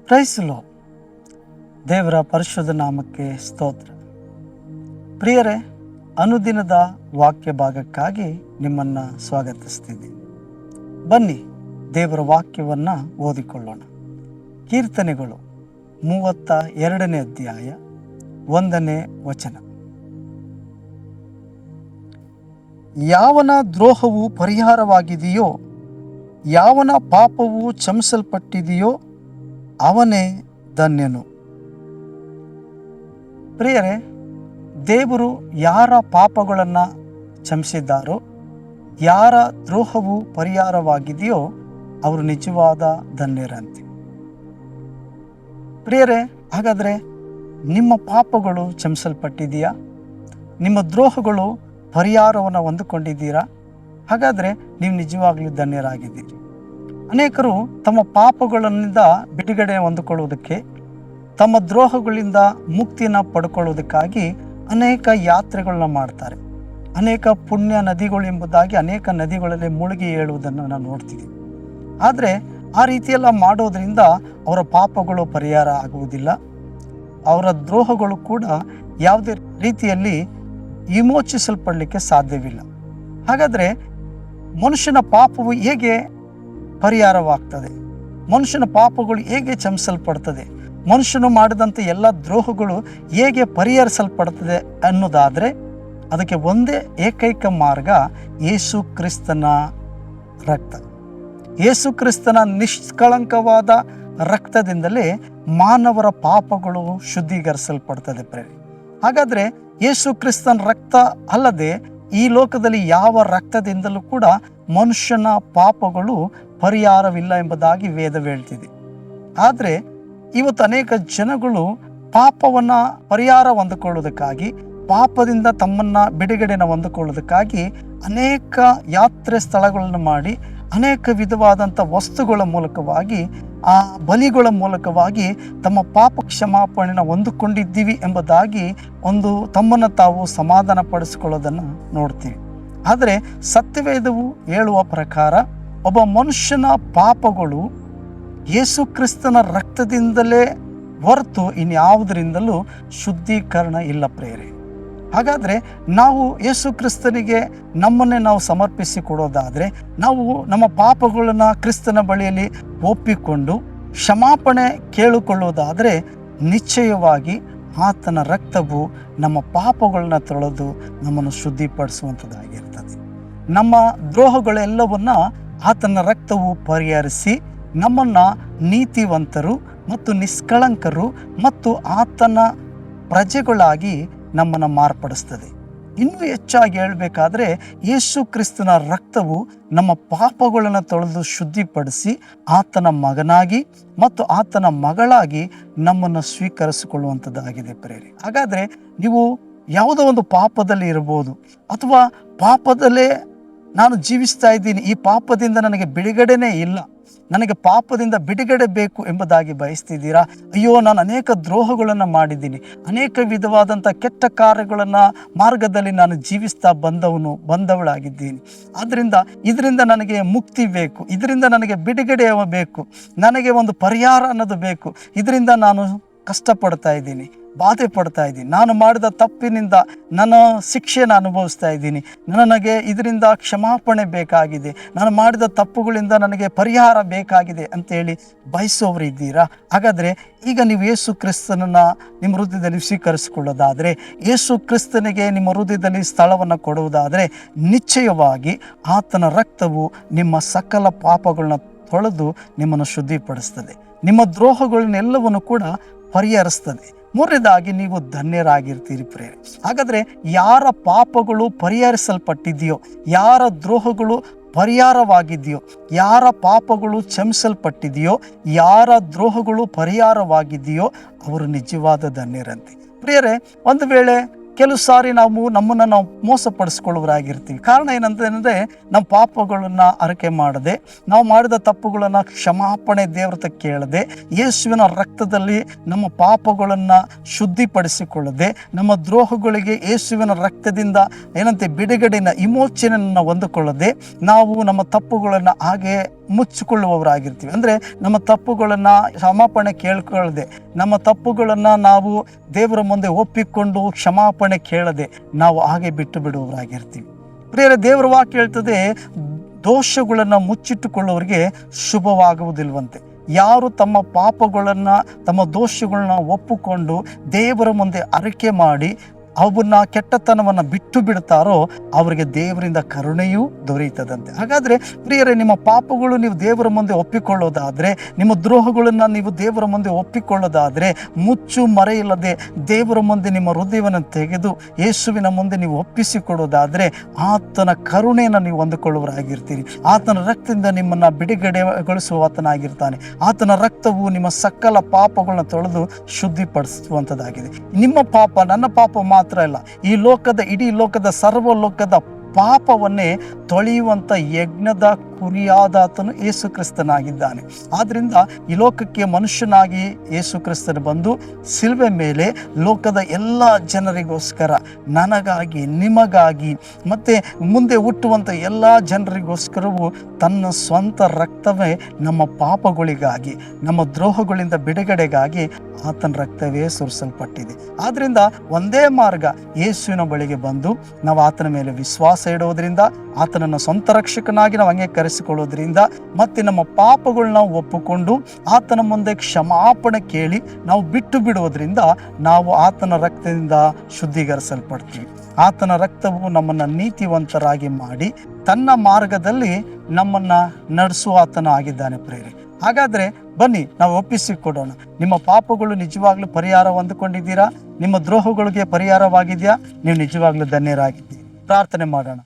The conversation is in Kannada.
Price lord. ದೇವರ ಪರಿಶುದ್ಧ ನಾಮಕ್ಕೆ ಸ್ತೋತ್ರ. ಪ್ರಿಯರೇ, ಅನುದಿನದ ವಾಕ್ಯ ಭಾಗಕ್ಕಾಗಿ ನಿಮ್ಮನ್ನು ಸ್ವಾಗತಿಸ್ತಿದ್ದೀನಿ. ಬನ್ನಿ ದೇವರ ವಾಕ್ಯವನ್ನು ಓದಿಕೊಳ್ಳೋಣ. ಕೀರ್ತನೆಗಳು 32ನೇ ಅಧ್ಯಾಯ 1ನೇ ವಚನ. ಯಾವನ ದ್ರೋಹವು ಪರಿಹಾರವಾಗಿದೆಯೋ, ಯಾವನ ಪಾಪವು ಕ್ಷಮಿಸಲ್ಪಟ್ಟಿದೆಯೋ ಅವನೇ ಧನ್ಯನು. ಪ್ರಿಯರೇ, ದೇವರು ಯಾರ ಪಾಪಗಳನ್ನು ಕ್ಷಮಿಸಿದ್ದಾರೋ, ಯಾರ ದ್ರೋಹವು ಪರಿಹಾರವಾಗಿದೆಯೋ ಅವರು ನಿಜವಾದ ಧನ್ಯರಂತೆ. ಪ್ರಿಯರೇ, ಹಾಗಾದರೆ ನಿಮ್ಮ ಪಾಪಗಳು ಕ್ಷಮಿಸಲ್ಪಟ್ಟಿದೆಯಾ? ನಿಮ್ಮ ದ್ರೋಹಗಳು ಪರಿಹಾರವನ್ನು ಹೊಂದಿಕೊಂಡಿದ್ದೀರಾ? ಹಾಗಾದರೆ ನೀವು ನಿಜವಾಗಲೂ ಧನ್ಯರಾಗಿದ್ದೀರಿ. ಅನೇಕರು ತಮ್ಮ ಪಾಪಗಳಿಂದ ಬಿಡುಗಡೆ ಹೊಂದಿಕೊಳ್ಳುವುದಕ್ಕೆ, ತಮ್ಮ ದ್ರೋಹಗಳಿಂದ ಮುಕ್ತಿಯನ್ನು ಪಡ್ಕೊಳ್ಳೋದಕ್ಕಾಗಿ ಅನೇಕ ಯಾತ್ರೆಗಳನ್ನ ಮಾಡ್ತಾರೆ. ಅನೇಕ ಪುಣ್ಯ ನದಿಗಳು ಎಂಬುದಾಗಿ ಅನೇಕ ನದಿಗಳಲ್ಲಿ ಮುಳುಗಿ ಏಳುವುದನ್ನು ನಾವು ನೋಡ್ತೀವಿ. ಆದರೆ ಆ ರೀತಿಯೆಲ್ಲ ಮಾಡೋದರಿಂದ ಅವರ ಪಾಪಗಳು ಪರಿಹಾರ ಆಗುವುದಿಲ್ಲ. ಅವರ ದ್ರೋಹಗಳು ಕೂಡ ಯಾವುದೇ ರೀತಿಯಲ್ಲಿ ವಿಮೋಚಿಸಲ್ಪಡಲಿಕ್ಕೆ ಸಾಧ್ಯವಿಲ್ಲ. ಹಾಗಾದರೆ ಮನುಷ್ಯನ ಪಾಪವು ಹೇಗೆ ಪರಿಹಾರವಾಗ್ತದೆ? ಮನುಷ್ಯನ ಪಾಪಗಳು ಹೇಗೆ ಕ್ಷಮಿಸಲ್ಪಡ್ತದೆ? ಮನುಷ್ಯನು ಮಾಡಿದಂಥ ಎಲ್ಲ ದ್ರೋಹಗಳು ಹೇಗೆ ಪರಿಹರಿಸಲ್ಪಡ್ತದೆ ಅನ್ನೋದಾದರೆ ಅದಕ್ಕೆ ಒಂದೇ ಏಕೈಕ ಮಾರ್ಗ ಯೇಸು ಕ್ರಿಸ್ತನ ರಕ್ತ. ಯೇಸು ಕ್ರಿಸ್ತನ ನಿಷ್ಕಳಂಕವಾದ ರಕ್ತದಿಂದಲೇ ಮಾನವರ ಪಾಪಗಳು ಶುದ್ಧೀಕರಿಸಲ್ಪಡ್ತದೆ. ಪ್ರೇರಿ, ಹಾಗಾದರೆ ಯೇಸು ಕ್ರಿಸ್ತನ ರಕ್ತ ಅಲ್ಲದೆ ಈ ಲೋಕದಲ್ಲಿ ಯಾವ ರಕ್ತದಿಂದಲೂ ಕೂಡ ಮನುಷ್ಯನ ಪಾಪಗಳು ಪರಿಹಾರವಿಲ್ಲ ಎಂಬುದಾಗಿ ವೇದ ಹೇಳ್ತಿದೆ. ಆದರೆ ಇವತ್ತು ಅನೇಕ ಜನಗಳು ಪಾಪವನ್ನು ಪರಿಹಾರ ಹೊಂದಿಕೊಳ್ಳೋದಕ್ಕಾಗಿ, ಪಾಪದಿಂದ ತಮ್ಮನ್ನು ಬಿಡುಗಡೆನ ಹೊಂದಿಕೊಳ್ಳೋದಕ್ಕಾಗಿ ಅನೇಕ ಯಾತ್ರೆ ಸ್ಥಳಗಳನ್ನು ಮಾಡಿ, ಅನೇಕ ವಿಧವಾದಂಥ ವಸ್ತುಗಳ ಮೂಲಕವಾಗಿ, ಆ ಬಲಿಗಳ ಮೂಲಕವಾಗಿ ತಮ್ಮ ಪಾಪ ಕ್ಷಮಾಪಣೆಯನ್ನು ಹೊಂದಿಕೊಂಡಿದ್ದೀವಿ ಎಂಬುದಾಗಿ ತಮ್ಮನ್ನು ತಾವು ಸಮಾಧಾನ ಪಡಿಸಿಕೊಳ್ಳೋದನ್ನು ನೋಡ್ತೀವಿ. ಆದರೆ ಸತ್ಯವೇದವು ಹೇಳುವ ಪ್ರಕಾರ ಒಬ್ಬ ಮನುಷ್ಯನ ಪಾಪಗಳು ಯೇಸು ಕ್ರಿಸ್ತನ ರಕ್ತದಿಂದಲೇ ಹೊರತು ಇನ್ಯಾವುದರಿಂದಲೂ ಶುದ್ಧೀಕರಣ ಇಲ್ಲ. ಪ್ರೇರೆ, ಹಾಗಾದರೆ ನಾವು ಯೇಸು ಕ್ರಿಸ್ತನಿಗೆ ನಮ್ಮನ್ನೇ ನಾವು ಸಮರ್ಪಿಸಿ ಕೊಡೋದಾದರೆ, ನಾವು ನಮ್ಮ ಪಾಪಗಳನ್ನು ಕ್ರಿಸ್ತನ ಬಳಿಯಲ್ಲಿ ಒಪ್ಪಿಕೊಂಡು ಕ್ಷಮಾಪಣೆ ಕೇಳಿಕೊಳ್ಳುವುದಾದರೆ ನಿಶ್ಚಯವಾಗಿ ಆತನ ರಕ್ತವು ನಮ್ಮ ಪಾಪಗಳನ್ನ ತೊಳೆದು ನಮ್ಮನ್ನು ಶುದ್ಧಿಪಡಿಸುವಂಥದ್ದಾಗಿರ್ತದೆ. ನಮ್ಮ ದ್ರೋಹಗಳೆಲ್ಲವನ್ನು ಆತನ ರಕ್ತವು ಪರಿಹರಿಸಿ ನಮ್ಮನ್ನು ನೀತಿವಂತರು ಮತ್ತು ನಿಷ್ಕಳಂಕರು ಮತ್ತು ಆತನ ಪ್ರಜೆಗಳಾಗಿ ನಮ್ಮನ್ನು ಮಾರ್ಪಡಿಸ್ತದೆ. ಇನ್ನೂ ಹೆಚ್ಚಾಗಿ ಹೇಳಬೇಕಾದ್ರೆ ಯೇಸು ಕ್ರಿಸ್ತನ ರಕ್ತವು ನಮ್ಮ ಪಾಪಗಳನ್ನು ತೊಳೆದು ಶುದ್ಧಿಪಡಿಸಿ ಆತನ ಮಗನಾಗಿ ಮತ್ತು ಆತನ ಮಗಳಾಗಿ ನಮ್ಮನ್ನು ಸ್ವೀಕರಿಸಿಕೊಳ್ಳುವಂಥದ್ದಾಗಿದೆ. ಪ್ರೇರಿ, ಹಾಗಾದರೆ ನೀವು ಯಾವುದೋ ಒಂದು ಪಾಪದಲ್ಲಿ ಇರ್ಬೋದು, ಅಥವಾ ಪಾಪದಲ್ಲೇ ನಾನು ಜೀವಿಸ್ತಾ ಇದ್ದೀನಿ, ಈ ಪಾಪದಿಂದ ನನಗೆ ಬಿಡುಗಡೆನೇ ಇಲ್ಲ, ನನಗೆ ಪಾಪದಿಂದ ಬಿಡುಗಡೆ ಬೇಕು ಎಂಬುದಾಗಿ ಬಯಸ್ತಿದ್ದೀರಾ? ಅಯ್ಯೋ, ನಾನು ಅನೇಕ ದ್ರೋಹಗಳನ್ನು ಮಾಡಿದ್ದೀನಿ, ಅನೇಕ ವಿಧವಾದಂಥ ಕೆಟ್ಟ ಕಾರ್ಯಗಳನ್ನು ಮಾರ್ಗದಲ್ಲಿ ನಾನು ಜೀವಿಸ್ತಾ ಬಂದವಳಾಗಿದ್ದೀನಿ. ಆದ್ದರಿಂದ ಇದರಿಂದ ನನಗೆ ಮುಕ್ತಿ ಬೇಕು, ಇದರಿಂದ ನನಗೆ ಬಿಡುಗಡೆ ಬೇಕು, ನನಗೆ ಒಂದು ಪರಿಹಾರ ಅನ್ನೋದು ಬೇಕು, ಇದರಿಂದ ನಾನು ಕಷ್ಟಪಡ್ತಾ ಇದ್ದೀನಿ, ಬಾಧೆ ಪಡ್ತಾ ಇದ್ದೀನಿ, ನಾನು ಮಾಡಿದ ತಪ್ಪಿನಿಂದ ನನ್ನ ಶಿಕ್ಷೆಯನ್ನು ಅನುಭವಿಸ್ತಾ ಇದ್ದೀನಿ, ನನಗೆ ಇದರಿಂದ ಕ್ಷಮಾಪಣೆ ಬೇಕಾಗಿದೆ, ನಾನು ಮಾಡಿದ ತಪ್ಪುಗಳಿಂದ ನನಗೆ ಪರಿಹಾರ ಬೇಕಾಗಿದೆ ಅಂತೇಳಿ ಬಯಸೋರು ಇದ್ದೀರಾ? ಹಾಗಾದರೆ ಈಗ ನೀವು ಯೇಸು ಕ್ರಿಸ್ತನನ್ನು ನಿಮ್ಮ ಹೃದಯದಲ್ಲಿ ಸ್ವೀಕರಿಸಿಕೊಳ್ಳೋದಾದರೆ, ಯೇಸು ಕ್ರಿಸ್ತನಿಗೆ ನಿಮ್ಮ ಹೃದಯದಲ್ಲಿ ಸ್ಥಳವನ್ನು ಕೊಡುವುದಾದರೆ ನಿಶ್ಚಯವಾಗಿ ಆತನ ರಕ್ತವು ನಿಮ್ಮ ಸಕಲ ಪಾಪಗಳನ್ನ ತೊಳೆದು ನಿಮ್ಮನ್ನು ಶುದ್ಧಿಪಡಿಸ್ತದೆ, ನಿಮ್ಮ ದ್ರೋಹಗಳನ್ನೆಲ್ಲವನ್ನು ಕೂಡ ಪರಿಹರಿಸ್ತದೆ. ಮೂರನೇದಾಗಿ ನೀವು ಧನ್ಯರಾಗಿರ್ತೀರಿ. ಪ್ರೇರೆ, ಹಾಗಾದರೆ ಯಾರ ಪಾಪಗಳು ಪರಿಹರಿಸಲ್ಪಟ್ಟಿದೆಯೋ, ಯಾರ ದ್ರೋಹಗಳು ಪರಿಹಾರವಾಗಿದೆಯೋ, ಯಾರ ಪಾಪಗಳು ಕ್ಷಮಿಸಲ್ಪಟ್ಟಿದೆಯೋ, ಯಾರ ದ್ರೋಹಗಳು ಪರಿಹಾರವಾಗಿದೆಯೋ ಅವರು ನಿಜವಾದ ಧನ್ಯರಂತೆ. ಪ್ರಿಯರೇ, ಒಂದು ವೇಳೆ ಕೆಲವು ಸಾರಿ ನಮ್ಮನ್ನು ನಾವು ಮೋಸಪಡಿಸ್ಕೊಳ್ಳೋರಾಗಿರ್ತೀವಿ. ಕಾರಣ ಏನಂತಂದರೆ ನಮ್ಮ ಪಾಪಗಳನ್ನು ಅರಿಕೆ ಮಾಡದೆ, ನಾವು ಮಾಡಿದ ತಪ್ಪುಗಳನ್ನು ಕ್ಷಮಾಪಣೆ ದೇವ್ರತ ಕೇಳದೆ, ಯೇಸುವಿನ ರಕ್ತದಲ್ಲಿ ನಮ್ಮ ಪಾಪಗಳನ್ನು ಶುದ್ಧಿಪಡಿಸಿಕೊಳ್ಳದೆ, ನಮ್ಮ ದ್ರೋಹಗಳಿಗೆ ಯೇಸುವಿನ ರಕ್ತದಿಂದ ಬಿಡುಗಡೆನ ವಿಮೋಚನೆಯನ್ನು ಹೊಂದಿಕೊಳ್ಳದೆ, ನಾವು ನಮ್ಮ ತಪ್ಪುಗಳನ್ನು ಹಾಗೆ ಮುಚ್ಚಿಕೊಳ್ಳುವವರಾಗಿರ್ತೀವಿ. ಅಂದರೆ ನಮ್ಮ ತಪ್ಪುಗಳನ್ನು ಕ್ಷಮಾಪಣೆ ಕೇಳ್ಕೊಳ್ಳದೆ, ನಮ್ಮ ತಪ್ಪುಗಳನ್ನು ನಾವು ದೇವರ ಮುಂದೆ ಒಪ್ಪಿಕೊಂಡು ಕ್ಷಮಾಪಣೆ ಕೇಳದೆ ನಾವು ಹಾಗೆ ಬಿಟ್ಟು ಬಿಡುವವರಾಗಿರ್ತೀವಿ. ಪ್ರಿಯರೇ, ದೇವರ ವಾಕ್ಯ ಹೇಳ್ತದೆ, ದೋಷಗಳನ್ನು ಮುಚ್ಚಿಟ್ಟುಕೊಳ್ಳುವವರಿಗೆ ಶುಭವಾಗುವುದಿಲ್ವಂತೆ. ಯಾರು ತಮ್ಮ ಪಾಪಗಳನ್ನು, ತಮ್ಮ ದೋಷಗಳನ್ನ ಒಪ್ಪಿಕೊಂಡು ದೇವರ ಮುಂದೆ ಅರಿಕೆ ಮಾಡಿ ಅವನ್ನ ಕೆಟ್ಟತನವನ್ನು ಬಿಟ್ಟು ಬಿಡ್ತಾರೋ ಅವರಿಗೆ ದೇವರಿಂದ ಕರುಣೆಯೂ ದೊರೆಯುತ್ತದಂತೆ. ಹಾಗಾದರೆ ಪ್ರಿಯರೇ, ನಿಮ್ಮ ಪಾಪಗಳು ನೀವು ದೇವರ ಮುಂದೆ ಒಪ್ಪಿಕೊಳ್ಳೋದಾದರೆ, ನಿಮ್ಮ ದ್ರೋಹಗಳನ್ನು ನೀವು ದೇವರ ಮುಂದೆ ಒಪ್ಪಿಕೊಳ್ಳೋದಾದರೆ, ಮುಚ್ಚು ಮರೆಯಿಲ್ಲದೆ ದೇವರ ಮುಂದೆ ನಿಮ್ಮ ಹೃದಯವನ್ನು ತೆಗೆದು ಯೇಸುವಿನ ಮುಂದೆ ನೀವು ಒಪ್ಪಿಸಿಕೊಡೋದಾದರೆ ಆತನ ಕರುಣೆಯನ್ನು ನೀವು ಹೊಂದಿಕೊಳ್ಳುವರಾಗಿರ್ತೀರಿ. ಆತನ ರಕ್ತದಿಂದ ನಿಮ್ಮನ್ನು ಬಿಡುಗಡೆಗೊಳಿಸುವ ಆತನಾಗಿರ್ತಾನೆ. ಆತನ ರಕ್ತವು ನಿಮ್ಮ ಸಕಲ ಪಾಪಗಳನ್ನ ತೊಳೆದು ಶುದ್ಧಿಪಡಿಸುವಂಥದ್ದಾಗಿದೆ. ನಿಮ್ಮ ಪಾಪ, ನನ್ನ ಪಾಪ ಮಾತ್ರ ಇಲ್ಲ, ಇಡೀ ಲೋಕದ ಸರ್ವ ಲೋಕದ ಪಾಪವನ್ನೇ ತೊಳೆಯುವಂಥ ಯಜ್ಞದ ಕುರಿಯಾದಾತನು ಯೇಸು ಕ್ರಿಸ್ತನಾಗಿದ್ದಾನೆ. ಆದ್ದರಿಂದ ಈ ಲೋಕಕ್ಕೆ ಮನುಷ್ಯನಾಗಿ ಯೇಸು ಕ್ರಿಸ್ತನು ಬಂದು ಸಿಲುಬೆ ಮೇಲೆ ಲೋಕದ ಎಲ್ಲ ಜನರಿಗೋಸ್ಕರ, ನನಗಾಗಿ, ನಿಮಗಾಗಿ, ಮತ್ತು ಮುಂದೆ ಹುಟ್ಟುವಂಥ ಎಲ್ಲ ಜನರಿಗೋಸ್ಕರವೂ ತನ್ನ ಸ್ವಂತ ರಕ್ತವೇ ನಮ್ಮ ಪಾಪಗಳಿಗಾಗಿ, ನಮ್ಮ ದ್ರೋಹಗಳಿಂದ ಬಿಡುಗಡೆಗಾಗಿ ಆತನ ರಕ್ತವೇ ಸುರಿಸಲ್ಪಟ್ಟಿದೆ. ಆದ್ದರಿಂದ ಒಂದೇ ಮಾರ್ಗ, ಯೇಸುವಿನ ಬಳಿಗೆ ಬಂದು ನಾವು ಆತನ ಮೇಲೆ ವಿಶ್ವಾಸ ಇಡುವುದರಿಂದ, ಆತನನ್ನು ಸ್ವಂತ ರಕ್ಷಕನಾಗಿ ನಾವು ಅಂಗೀಕರಿಸಿಕೊಳ್ಳೋದ್ರಿಂದ, ಮತ್ತು ನಮ್ಮ ಪಾಪಗಳನ್ನ ಒಪ್ಪಿಕೊಂಡು ಆತನ ಮುಂದೆ ಕ್ಷಮಾಪಣೆ ಕೇಳಿ ನಾವು ಬಿಟ್ಟು ಬಿಡುವುದರಿಂದ ನಾವು ಆತನ ರಕ್ತದಿಂದ ಶುದ್ಧೀಕರಿಸಲ್ಪಡ್ತೀವಿ. ಆತನ ರಕ್ತವು ನಮ್ಮನ್ನು ನೀತಿವಂತರಾಗಿ ಮಾಡಿ ತನ್ನ ಮಾರ್ಗದಲ್ಲಿ ನಮ್ಮನ್ನು ನಡೆಸುವ ಆತನ ಆಗಿದ್ದಾನೆ. ಪ್ರೇರೆ, ಹಾಗಾದರೆ ಬನ್ನಿ ನಾವು ಒಪ್ಪಿಸಿಕೊಡೋಣ. ನಿಮ್ಮ ಪಾಪಗಳು ನಿಜವಾಗ್ಲೂ ಪರಿಹಾರ ಹೊಂದಿಕೊಂಡಿದ್ದೀರಾ? ನಿಮ್ಮ ದ್ರೋಹಗಳಿಗೆ ಪರಿಹಾರವಾಗಿದೆಯಾ? ನೀವು ನಿಜವಾಗ್ಲೂ ಧನ್ಯರಾಗಿದ್ದೀರಿ. ಪ್ರಾರ್ಥನೆ ಮಾಡೋಣ.